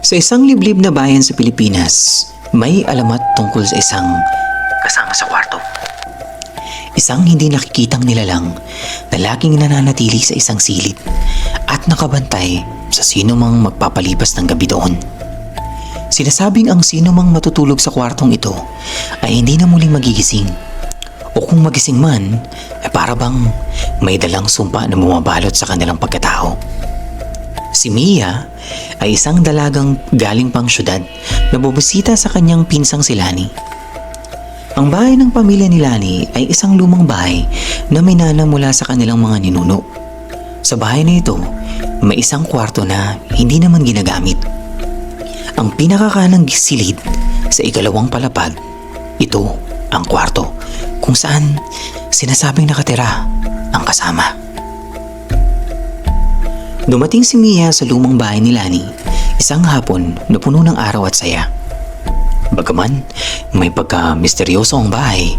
Sa isang liblib na bayan sa Pilipinas, may alamat tungkol sa isang kasama sa kwarto. Isang hindi nakikitang nilalang na laging nananatili sa isang silid at nakabantay sa sino mang magpapalipas ng gabi doon. Sinasabing ang sino mang matutulog sa kwartong ito ay hindi na muling magigising, o kung magising man ay para bang may dalang sumpa na bumabalot sa kanilang pagkatao. Si Mia ay isang dalagang galing pang syudad na bubusita sa kanyang pinsang si Lani. Ang bahay ng pamilya ni Lani ay isang lumang bahay na minana mula sa kanilang mga ninuno. Sa bahay na ito, may isang kwarto na hindi naman ginagamit. Ang pinakakanang silid sa ikalawang palapag, ito ang kwarto kung saan sinasabing nakatira ang kasama. Dumating si Mia sa lumang bahay ni Lani isang hapon na puno ng araw at saya. Bagaman may pagka-misteryoso ang bahay,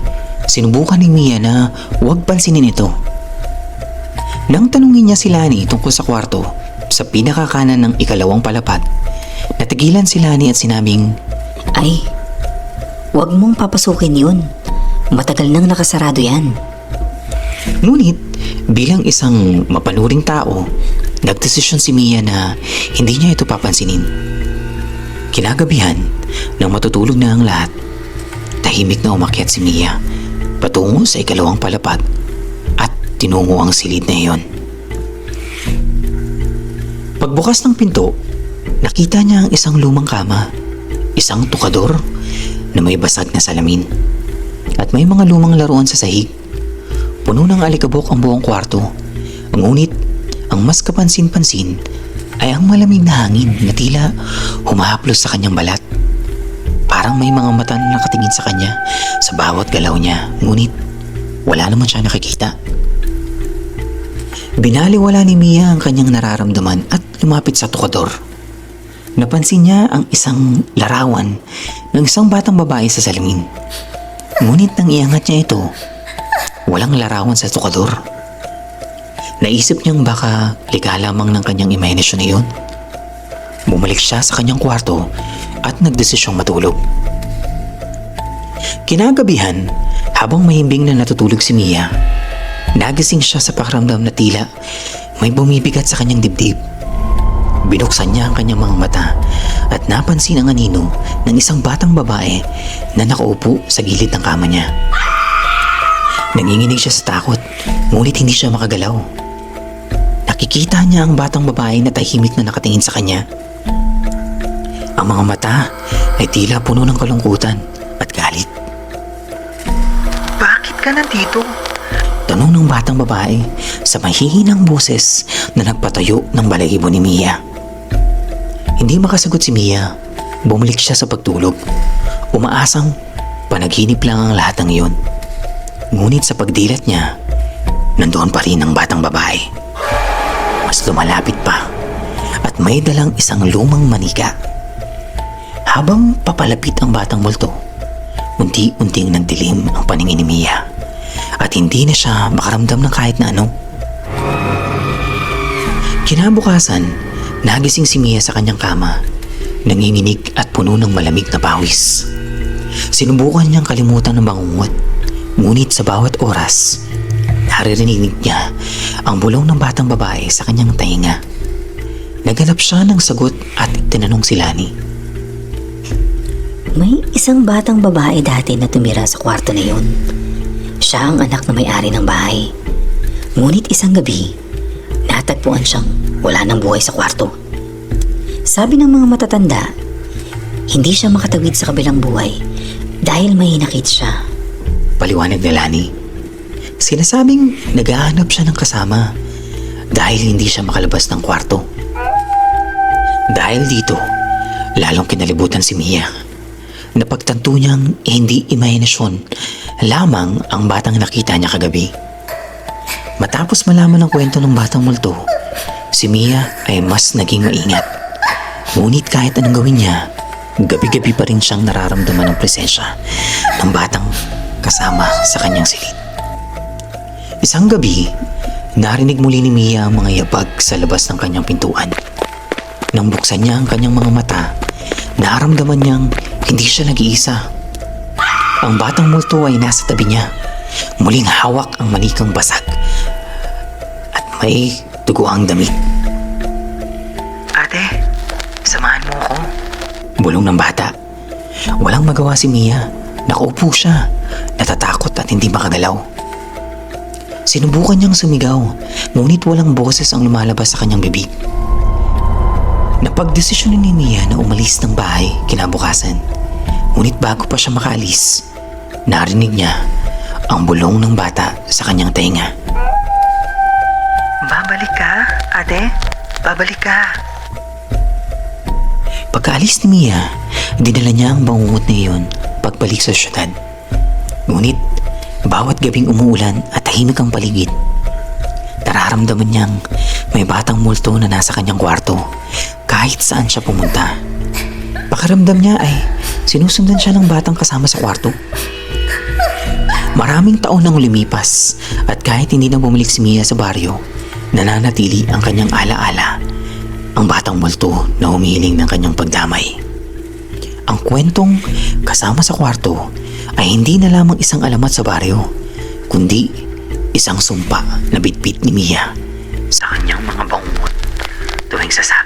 sinubukan ni Mia na huwag pansinin ito. Nang tanungin niya si Lani tungkol sa kwarto sa pinakakanan ng ikalawang palapag, natigilan si Lani at sinabing, Ay, huwag mong papasukin yun. Matagal nang nakasarado yan. Ngunit bilang isang mapanuring tao, nagdesisyon si Mia na hindi niya ito papansinin. Kinagabihan, nang matutulog na ang lahat, tahimik na umakyat si Mia patungo sa ikalawang palapag at tinungo ang silid na iyon. Pagbukas ng pinto, nakita niya ang isang lumang kama, isang tukador na may basag na salamin, at may mga lumang laruan sa sahig. Puno ng alikabok ang buong kwarto. Ngunit ang mas kapansin-pansin ay ang malamig na hangin na tila humahaplos sa kanyang balat. Parang may mga mata na nakatingin sa kanya sa bawat galaw niya, ngunit wala naman siya nakikita. Binaliwala ni Mia ang kanyang nararamdaman at lumapit sa tukador. Napansin niya ang isang larawan ng isang batang babae sa salamin. Ngunit nang iangat niya ito, walang larawan sa tukador. Naisip niyang baka liga lamang ng kanyang imahinasyon na yun. Bumalik siya sa kanyang kwarto at nagdesisyong matulog. Kinagabihan, habang mahimbing na natutulog si Mia, nagising siya sa pakiramdam na tila may bumibigat sa kanyang dibdib. Binuksan niya ang kanyang mga mata at napansin ang anino ng isang batang babae na nakaupo sa gilid ng kama niya. Nanginginig siya sa takot, ngunit hindi siya makagalaw. Nakikita niya ang batang babae na tahimik na nakatingin sa kanya. Ang mga mata ay tila puno ng kalungkutan at galit. Bakit ka nandito? Tanong ng batang babae sa mahihinang boses na nagpatayo ng balahibo ni Mia. Hindi makasagot si Mia, bumalik siya sa pagtulog. Umaasang panaginip lang ang lahat ng iyon. Ngunit sa pagdilat niya, nandoon pa rin ang batang babae. Mas lumalapit pa at may dalang isang lumang manika. Habang papalapit ang batang multo, unti-unting nagdilim ang paningin ni Mia at hindi na siya makaramdam ng kahit na ano. Kinabukasan, nagising si Mia sa kanyang kama, nanginginig at puno ng malamig na pawis. Sinubukan niyang kalimutan ng bangungot, ngunit sa bawat oras, naririnig niya ang bulong ng batang babae sa kanyang tainga. Naghanap siya ng sagot at tinanong si Lani. May isang batang babae dati na tumira sa kwarto na yun. Siya ang anak na may-ari ng bahay. Ngunit isang gabi, natagpuan siyang wala ng buhay sa kwarto. Sabi ng mga matatanda, hindi siya makatawid sa kabilang buhay dahil may hinakit siya. Paliwanag ni Lani. Sinasabing naghahanap siya ng kasama dahil hindi siya makalabas ng kwarto. Dahil dito, lalong kinalibutan si Mia. Napagtanto niyang hindi imahinasyon lamang ang batang nakita niya kagabi. Matapos malaman ang kwento ng batang multo, si Mia ay mas naging maingat. Ngunit kahit anong gawin niya, gabi-gabi pa rin siyang nararamdaman ng presensya ng batang kasama sa kanyang silid. Isang gabi, narinig muli ni Mia ang mga yabag sa labas ng kanyang pintuan. Nang buksan niya ang kanyang mga mata, naramdaman niyang hindi siya nag-iisa. Ang batang multo ay nasa tabi niya. Muling hawak ang manikang basag at may duguang damit. Ate, samahan mo ako. Bulong ng bata. Walang magawa si Mia. Nakaupo siya, natatakot at hindi makagalaw. Sinubukan niyang sumigaw, ngunit walang boses ang lumalabas sa kanyang bibig. Napagdesisyon ni Mia na umalis ng bahay kinabukasan. Ngunit bago pa siya makaalis, narinig niya ang bulong ng bata sa kanyang tenga. Babalik ka, ate? Babalik ka. Pagkaalis ni Mia, dinala niya ang bangungot na iyon pagbalik sa syudad. Ngunit, bawat gabing umuulan at tahimik ang paligid, nararamdaman niyang may batang multo na nasa kanyang kwarto kahit saan siya pumunta. Pakiramdam niya ay sinusundan siya ng batang kasama sa kwarto. Maraming taon nang lumipas at kahit hindi na bumalik si Mia sa baryo, nananatili ang kanyang alaala, ang batang multo na humihiling ng kanyang pagdamay. Ang kwentong kasama sa kwarto ay hindi na lamang isang alamat sa baryo, kundi isang sumpa na bitbit ni Mia sa kanyang mga bangungot tuwing sasakit.